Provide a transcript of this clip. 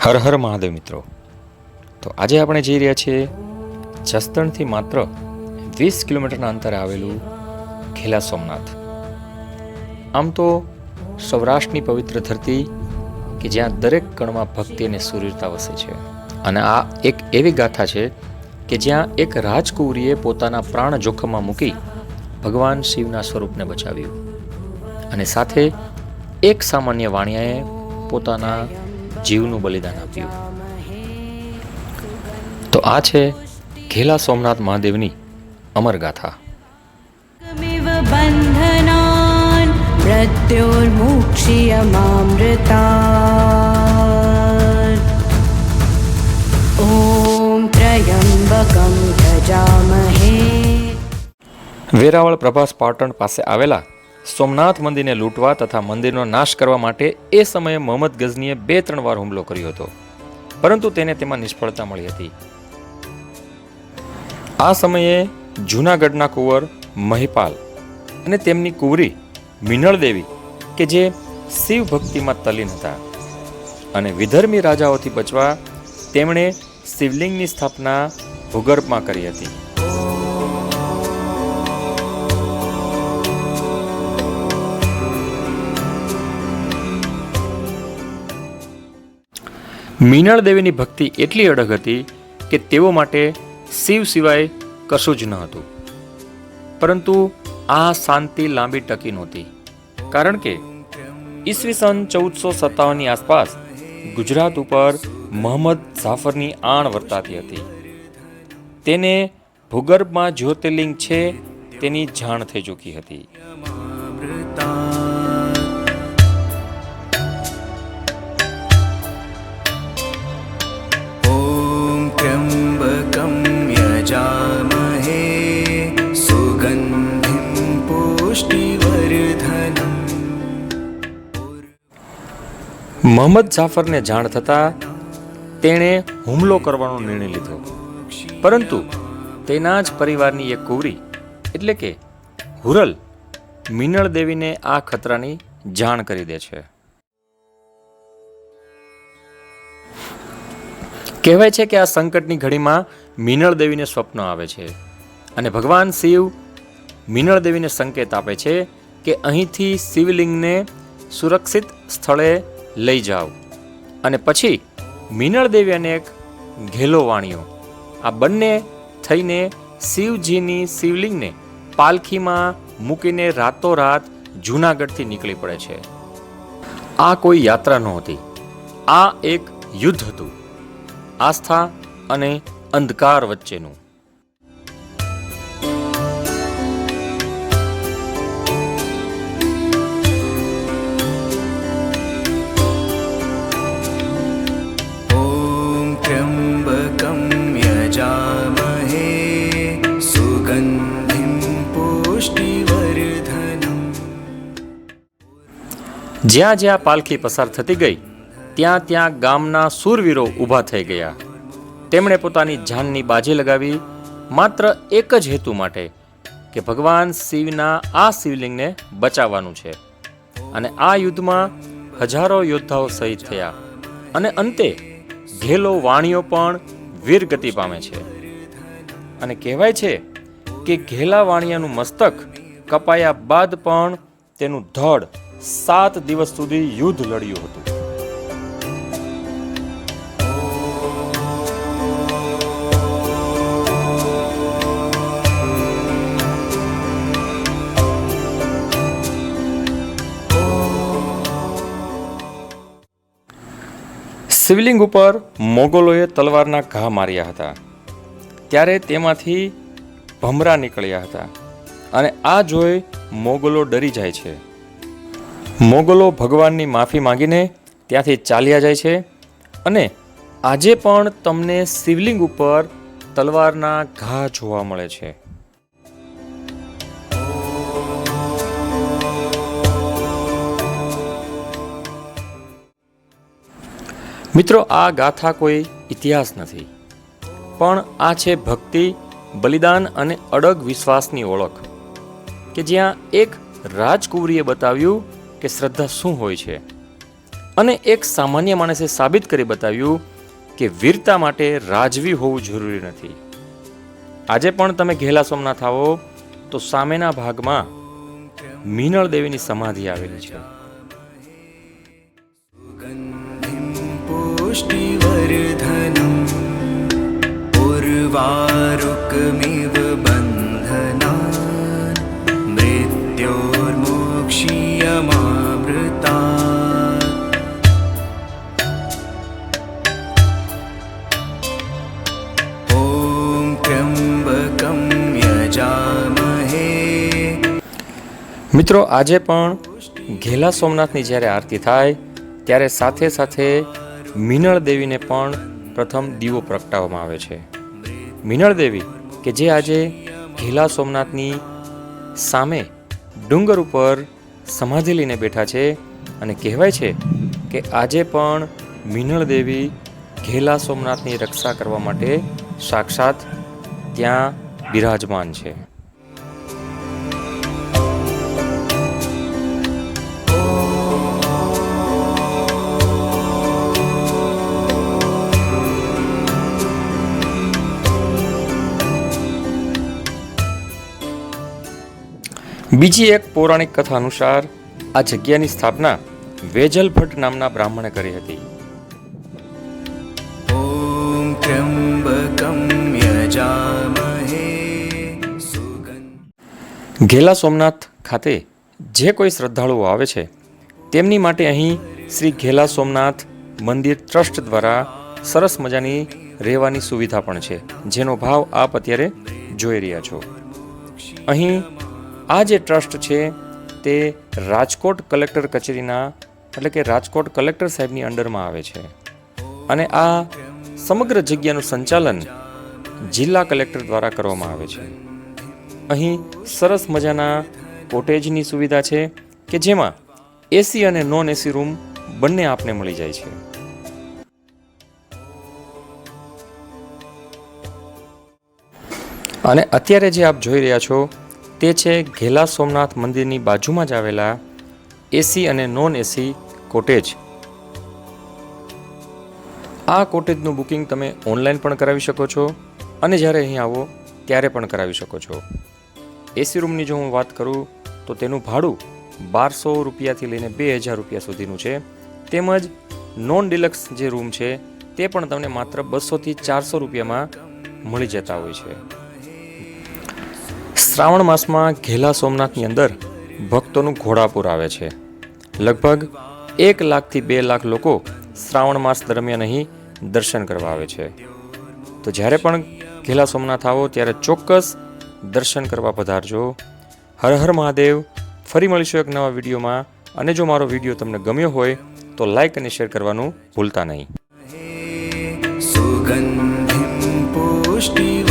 હર હર મહાદેવ મિત્રો. તો આજે આપણે જઈ રહ્યા છીએ જસદણથી માત્ર 20 કિલોમીટરના અંતરે આવેલું ઘેલા સોમનાથ. આમ તો સૌરાષ્ટ્રની પવિત્ર ધરતી કે જ્યાં દરેક કણમાં ભક્તિ અને સૂર્યતા વસે છે. અને આ એક એવી ગાથા છે કે જ્યાં એક રાજકુંવરીએ પોતાના પ્રાણ જોખમમાં મૂકી ભગવાન શિવના સ્વરૂપને બચાવ્યું, અને સાથે એક સામાન્ય વાણિયાએ પોતાના જીવનું બલિદાન આપ્યું. તો આ છે ઘેલા સોમનાથ મહાદેવની અમર ગાથા. બંધનાન મૃત્યોર્મુક્ષ્યમામૃતાન ઓમ ત્રયંબકમ ભજામહે. વેરાવળ પ્રભાસ પાટણ પાસે આવેલા સોમનાથ મંદિરને લૂંટવા તથા મંદિરનો નાશ કરવા માટે એ સમયે મોહમ્મદ ગઝનીએ 2-3 વાર હુમલો કર્યો હતો, પરંતુ તેને તેમાં નિષ્ફળતા મળી હતી. આ સમયે જૂનાગઢના કુંવર મહિપાલ અને તેમની કુંવરી મિનળ દેવી કે જે શિવ ભક્તિમાં તલ્લીન હતા, અને વિધર્મી રાજાઓથી બચવા તેમણે શિવલિંગની સ્થાપના ભૂગર્ભમાં કરી હતી. મિનળ દેવીની ભક્તિ એટલી અડગ હતી કે તેઓ માટે શિવ સિવાય કશું જ ન હતું. પરંતુ આ શાંતિ લાંબી ટકી નહોતી, કારણ કે ઈસવીસન 1457ની આસપાસ ગુજરાત ઉપર મોહમ્મદ જાફરની આણ વર્તાતી હતી. તેને ભૂગર્ભમાં જ્યોતિર્લિંગ છે તેની જાણ થઈ ચૂકી હતી. મોહમ્મદ જાફરને જાણ થતાં તેણે હુમલો કરવાનો નિર્ણય લીધો, પરંતુ તેના જ પરિવારની એક કુંવરી એટલે કે હુરલ મિનળ દેવીને આ ખતરાની જાણ કરી દે છે. કહેવાય છે કે આ સંકટની ઘડીમાં મિનળ દેવીને સ્વપ્ન આવે છે, અને ભગવાન શિવ મિનળ દેવીને સંકેત આપે છે કે અહીંથી શિવલિંગને સુરક્ષિત સ્થળે લઈ જાઓ. અને પછી મિનળ દેવી અને એક ઘેલો વાણિયો આ બંને થઈને શિવજીની શિવલિંગને પાલખીમાં મૂકીને રાતોરાત જૂનાગઢથી નીકળી પડે છે. આ કોઈ યાત્રા નહોતી, આ એક યુદ્ધ હતું, આસ્થા અને અંધકાર વચ્ચેનું. જ્યાં જ્યાં પાલખી પસાર થતી ગઈ ત્યાં ત્યાં ગામના શૂરવીરો ઊભા થઈ ગયા. તેમણે પોતાની જાનની બાજી લગાવી માત્ર એક જ હેતુ માટે કે ભગવાન શિવના આ શિવલિંગને બચાવવાનું છે. અને આ યુદ્ધમાં હજારો યોદ્ધાઓ શહીદ થયા, અને અંતે ઘેલો વાણિયો પણ વીરગતિ પામે છે. અને કહેવાય છે કે ઘેલા વાણિયાનું મસ્તક કપાયા બાદ પણ તેનું ધડ 7 દિવસ સુધી યુદ્ધ લડ્યું હતું. શિવલિંગ ઉપર મોગલોએ તલવારના ઘા માર્યા હતા, ત્યારે તેમાંથી ભમરા નીકળ્યા હતા, અને આ જોઈ મોગલો ડરી જાય છે. મોગલો ભગવાનની માફી માંગીને ત્યાંથી ચાલ્યા જાય છે, અને આજે પણ તમને શિવલિંગ ઉપર તલવારના ઘા જોવા મળે છે. મિત્રો, આ ગાથા કોઈ ઇતિહાસ નથી, પણ આ છે ભક્તિ, બલિદાન અને અડગ વિશ્વાસની ઓળખ, કે જ્યાં એક રાજકુંવરીએ બતાવ્યું કે શ્રદ્ધા શું હોય છે. અને એક સામાન્ય માણસે સાબિત કરી બતાવ્યું કે વીરતા માટે રાજવી હોવું જરૂરી નથી. આજે પણ તમે ઘેલા સોમનાથ આવો તો સામેના ભાગમાં મીનળ દેવીની સમાધિ આવેલી છે. पुष्टिवर्धनम् उर्वारुकमिव बन्धनान् मृत्योर्मोक्ष्यमामृतात् ॐ त्र्यम्बकं यजामहे. મિત્રો, આજે પણ ઘેલા સોમનાથની જ્યારે આરતી થાય ત્યારે સાથે સાથે મીનળ દેવીને પણ પ્રથમ દીવો પ્રગટાવવામાં આવે છે. મીનળ દેવી કે જે આજે ઘેલા સોમનાથની સામે ડુંગર ઉપર સમાધિ લઈને બેઠા છે અને કહેવાય છે કે આજે પણ મીનળ દેવી ઘેલા સોમનાથની રક્ષા કરવા માટે સાક્ષાત ત્યાં બિરાજમાન છે. બીજી એક પૌરાણિક કથા અનુસાર આ જગ્યાની સ્થાપના વેજલ ભટ્ટ નામના બ્રાહ્મણે કરી હતી. ॐ त्र्यम्बकं यजामहे सुगन्धिं. ઘેલા સોમનાથ ખાતે જે કોઈ શ્રદ્ધાળુઓ આવે છે તેમની માટે અહીં શ્રી ઘેલા સોમનાથ મંદિર ટ્રસ્ટ દ્વારા સરસ મજાની રહેવાની સુવિધા પણ છે, જેનો ભાવ આપ અત્યારે જોઈ રહ્યા છો. અહીં આ જે ટ્રસ્ટ છે તે રાજકોટ કલેક્ટર કચેરીના એટલે કે રાજકોટ કલેક્ટર સાહેબની અંડરમાં આવે છે અને આ સમગ્ર જગ્યાનું સંચાલન જિલ્લા કલેક્ટર દ્વારા કરવામાં આવે છે. અહીં સરસ મજાના કોટેજની સુવિધા છે કે જેમાં એસી અને નોન એસી રૂમ બંને આપને મળી જાય છે. અને અત્યારે જે આપ જોઈ રહ્યા છો તે છે ઘેલા સોમનાથ મંદિરની બાજુમાં જ આવેલા એસી અને નોન એસી કોટેજ. આ કોટેજનું બુકિંગ તમે ઓનલાઈન પણ કરાવી શકો છો અને જ્યારે અહીં આવો ત્યારે પણ કરાવી શકો છો. એસી રૂમની જો હું વાત કરું તો તેનું ભાડું 1200 રૂપિયાથી લઈને 2000 રૂપિયા સુધીનું છે, તેમજ નોન ડિલક્સ જે રૂમ છે તે પણ તમને માત્ર 200થી 400 રૂપિયામાં મળી જતા હોય છે. શ્રાવણ માસમાં ઘેલા સોમનાથની અંદર ભક્તોનું ઘોડાપૂર આવે છે. લગભગ 1 લાખથી 2 લાખ લોકો શ્રાવણ માસ દરમિયાન અહીં દર્શન કરવા આવે છે. તો જ્યારે પણ ઘેલા સોમનાથ આવો ત્યારે ચોક્કસ દર્શન કરવા પધારજો. હર હર મહાદેવ. ફરી મળીશું એક નવા વિડીયોમાં, અને જો મારો વિડીયો તમને ગમ્યો હોય તો લાઈક અને શેર કરવાનું ભૂલતા નહીં. सुगन्धिं पुष्टिवर्धनम्